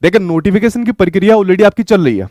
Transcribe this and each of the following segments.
देखिए नोटिफिकेशन की प्रक्रिया ऑलरेडी आपकी चल रही है,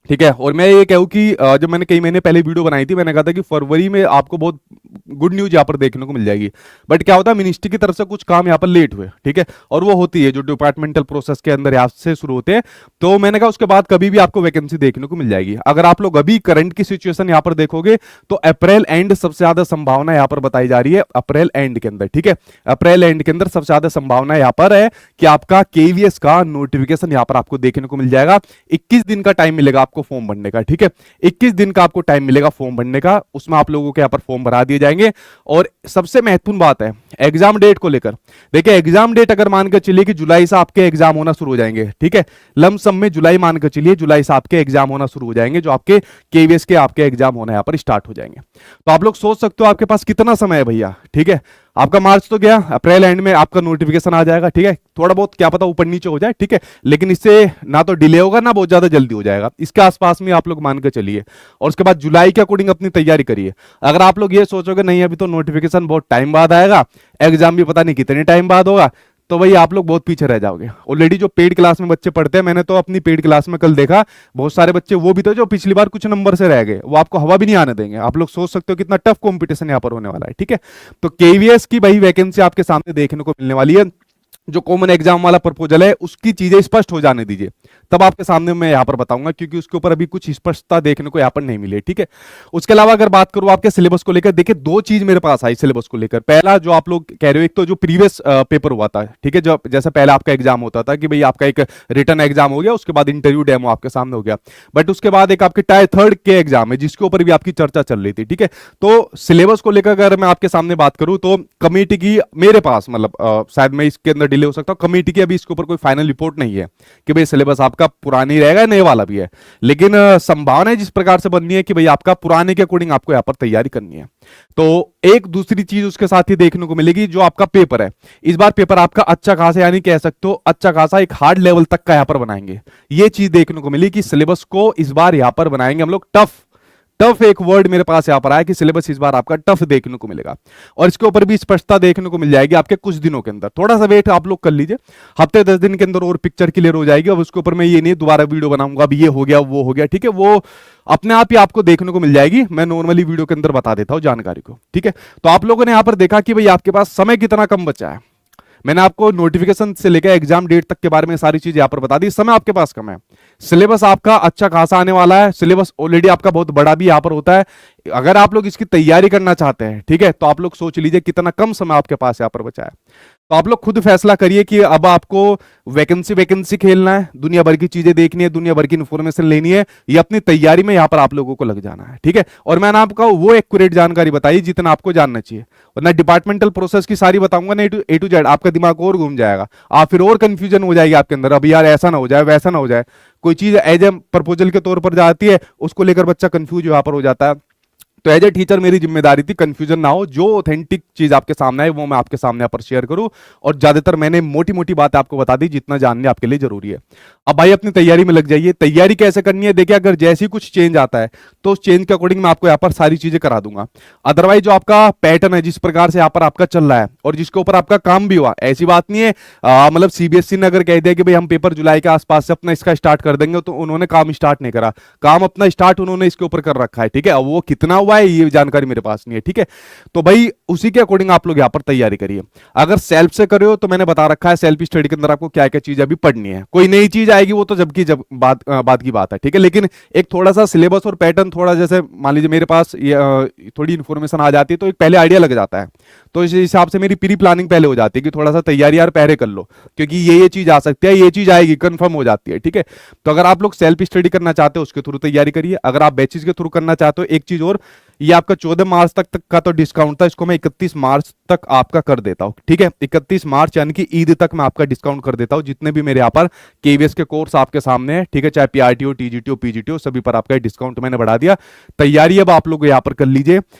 ठीक है। और मैं ये कहूँ कि जब मैंने कई महीने पहले वीडियो बनाई थी, मैंने कहा था कि फरवरी में आपको बहुत गुड न्यूज यहाँ पर देखने को मिल जाएगी। बट क्या होता है, मिनिस्ट्री की तरफ से कुछ काम यहाँ पर लेट हुए, ठीक है। और वो होती है जो डिपार्टमेंटल प्रोसेस के अंदर यहाँ से शुरू होते हैं। तो मैंने कहा उसके बाद कभी भी आपको वैकेंसी देखने को मिल जाएगी। अगर आप लोग अभी करंट की सिचुएशन यहाँ पर देखोगे तो अप्रैल एंड सबसे ज्यादा संभावना यहाँ पर बताई जा रही है, अप्रैल एंड के अंदर, ठीक है। अप्रैल एंड के अंदर सबसे ज्यादा संभावना यहाँ पर है कि आपका केवीएस का नोटिफिकेशन यहाँ पर आपको देखने को मिल जाएगा। 21 दिन का टाइम मिलेगा आपको फॉर्म भरने का, ठीक है। 21 दिन का आपको टाइम मिलेगा फॉर्म भरने का, उसमें आप लोगों के यहाँ पर फॉर्म भरा दिए जाएंगे। और सबसे महत्वपूर्ण बात है एग्जाम डेट को लेकर। देखिए एग्जाम डेट अगर मान कर चलिए कि जुलाई से आपके एग्जाम होना शुरू हो जाएंगे, ठीक है। लमसम में जुलाई मान कर चलिए, जुलाई से आपके एग्जाम होना शुरू हो जाएंगे, जो आपके केवीएस के आपके एग्जाम होना यहाँ पर स्टार्ट हो जाएंगे। तो आप लोग सोच सकते हो आपके पास कितना समय है भैया, ठीक है। आपका मार्च तो गया, अप्रैल एंड में आपका नोटिफिकेशन आ जाएगा, ठीक है। थोड़ा बहुत क्या पता ऊपर नीचे हो जाए, ठीक है, लेकिन इससे ना तो डिले होगा ना बहुत ज्यादा जल्दी हो जाएगा। इसके आसपास में आप लोग मान के चलिए। और उसके बाद जुलाई के अकॉर्डिंग अपनी तैयारी करिए। अगर आप लोग ये सोचोगे नहीं अभी तो नोटिफिकेशन बहुत टाइम बाद आएगा, एग्जाम भी पता नहीं कितने टाइम बाद होगा, तो भाई आप लोग बहुत पीछे रह जाओगे। ऑलरेडी जो पेड क्लास में बच्चे पढ़ते हैं, मैंने तो अपनी पेड क्लास में कल देखा बहुत सारे बच्चे वो भी थे जो पिछली बार कुछ नंबर से रह गए, वो आपको हवा भी नहीं आने देंगे। आप लोग सोच सकते हो कितना टफ कंपटीशन यहाँ पर होने वाला है, ठीक है। तो केवीएस की भाई वैकेंसी आपके सामने देखने को मिलने वाली है। जो कॉमन एग्जाम वाला प्रपोजल है उसकी चीजें स्पष्ट हो जाने दीजिए, तब आपके सामने मैं यहां पर बताऊंगा, क्योंकि उसके ऊपर अभी कुछ स्पष्टता देखने को यहां पर नहीं मिली है, ठीक है। उसके अलावा अगर बात करूं आपके सिलेबस को लेकर, देखिए दो चीज मेरे पास आई सिलेबस को लेकर। पहला जो आप लोग कह रहे हो, एक तो जो प्रीवियस पेपर हुआ था, ठीक है, जो जैसे पहले आपका एग्जाम होता था कि भाई आपका एक रिटर्न एग्जाम हो गया, उसके बाद इंटरव्यू डेमो आपके सामने हो गया। बट उसके बाद एक आपके टायर थर्ड के एग्जाम है जिसके ऊपर भी आपकी चर्चा चल रही थी, ठीक है। तो सिलेबस को लेकर अगर मैं आपके सामने बात करूं तो कमेटी की मेरे पास मतलब शायद मैं इसके अंदर डिले हो सकता हूं, कमेटी की अभी इसके ऊपर कोई फाइनल रिपोर्ट नहीं है कि भाई सिलेबस आपका पुरानी रहेगा, नए वाला भी है। लेकिन संभावना जिस प्रकार से बननी है कि भाई आपका पुराने के अकॉर्डिंग आपको यहां पर तैयारी करनी है। तो एक दूसरी चीज उसके साथ ही देखने को मिलेगी, जो आपका पेपर है इस बार पेपर आपका अच्छा खासा, यानी कह सकते हो अच्छा खासा एक हार्ड लेवल तक का यहां पर बनाएंगे। ये चीज देखने को मिली कि सिलेबस को इस बार यहां पर बनाएंगे हम लोग टफ। टफ एक वर्ड मेरे पास यहां पर आया कि सिलेबस इस बार आपका टफ देखने को मिलेगा, और इसके ऊपर भी स्पष्टता देखने को मिल जाएगी आपके कुछ दिनों के अंदर। थोड़ा सा वेट आप लोग कर लीजिए, हफ्ते 10 दिन के अंदर और पिक्चर क्लियर हो जाएगी। अब उसके ऊपर मैं ये नहीं दोबारा वीडियो बनाऊंगा अब ये हो गया वो हो गया, ठीक है, वो अपने आप ही आपको देखने को मिल जाएगी। मैं नॉर्मली वीडियो के अंदर बता देता हूं जानकारी को, ठीक है। तो आप लोगों ने यहां पर देखा कि भाई आपके पास समय कितना कम बचा है। मैंने आपको नोटिफिकेशन से लेकर एग्जाम डेट तक के बारे में सारी चीज यहां पर बता दी। समय आपके पास कम है, सिलेबस आपका अच्छा खासा आने वाला है, सिलेबस ऑलरेडी आपका बहुत बड़ा भी यहां पर होता है। अगर आप लोग इसकी तैयारी करना चाहते हैं, ठीक है, तो आप लोग सोच लीजिए कितना कम समय आपके पास यहां पर बचा है। तो आप लोग खुद फैसला करिए कि अब आपको वैकेंसी वैकेंसी खेलना है, दुनिया भर की चीजें देखनी है, दुनिया भर की इन्फॉर्मेशन लेनी है, या अपनी तैयारी में यहां पर आप लोगों को लग जाना है, ठीक है। और मैंने आपको वो एक्यूरेट जानकारी बताई जितना आपको जानना चाहिए, और ना डिपार्टमेंटल प्रोसेस की सारी बताऊंगा ना ए टू जेड, आपका दिमाग और घूम जाएगा, आप फिर और कंफ्यूजन हो जाएगी आपके अंदर। अब यार ऐसा ना हो जाए वैसा ना हो जाए, कोई चीज एज ए प्रपोजल के तौर पर जाती है उसको लेकर बच्चा कंफ्यूज यहां पर हो जाता है। तो एज ए टीचर मेरी जिम्मेदारी थी कंफ्यूजन ना हो, जो ऑथेंटिक चीज आपके सामने है वो मैं आपके सामने पर शेयर करूं। और ज्यादातर मैंने मोटी मोटी बात आपको बता दी जितना जानने आपके लिए जरूरी है। अब भाई अपनी तैयारी में लग जाइए। तैयारी कैसे करनी है, देखिए अगर जैसे ही कुछ चेंज आता है तो उस चेंज के अकॉर्डिंग मैं आपको यहाँ पर सारी चीजें करा दूंगा। अदरवाइज जो आपका पैटर्न है जिस प्रकार से यहाँ पर आपका चल रहा है और जिसके ऊपर आपका काम भी हुआ, ऐसी बात नहीं है मतलब सीबीएसई ने अगर कह दिया कि भाई हम पेपर जुलाई के आसपास से अपना इसका स्टार्ट कर देंगे, तो उन्होंने काम स्टार्ट नहीं करा। काम अपना स्टार्ट उन्होंने इसके ऊपर कर रखा है, ठीक है। अब वो कितना हुआ है ये जानकारी मेरे पास नहीं है, ठीक है। तो भाई उसी के अकॉर्डिंग आप लोग यहाँ पर तैयारी करिए। अगर सेल्फ से कर रहे हो तो मैंने बता रखा है सेल्फ स्टडी के अंदर आपको क्या क्या चीज अभी पढ़नी है। कोई नई चीज आएगी वो तो जब बात की बात है, ठीक है। लेकिन एक थोड़ा सा सिलेबस और पैटर्न थोड़ा, जैसे मान लीजिए मेरे पास थोड़ी इन्फॉर्मेशन आ जाती है तो एक पहले आइडिया लग जाता है, तो इस हिसाब से मेरी प्री प्लानिंग पहले हो जाती है कि थोड़ा सा तैयारी यार पहले कर लो, क्योंकि ये चीज आ सकती है, ये चीज आएगी, कंफर्म हो जाती है, ठीक है। तो अगर आप लोग सेल्फ स्टडी करना चाहते हो उसके थ्रू तैयारी करिए। अगर आप बैचेस के थ्रू करना चाहते हो, एक चीज और, ये आपका 14 मार्च तक का तो डिस्काउंट था, इसको मैं 31 मार्च तक आपका कर देता हूं, ठीक है। 31 मार्च यानी कि ईद तक मैं आपका डिस्काउंट कर देता हूं। जितने भी मेरे यहाँ पर केवीएस के कोर्स आपके सामने है, ठीक है, चाहे पीआरटी हो, टीजीटी हो, पीजीटी हो, सभी पर आपका डिस्काउंट मैंने बढ़ा दिया। तैयारी अब आप लोग यहाँ पर कर लीजिए।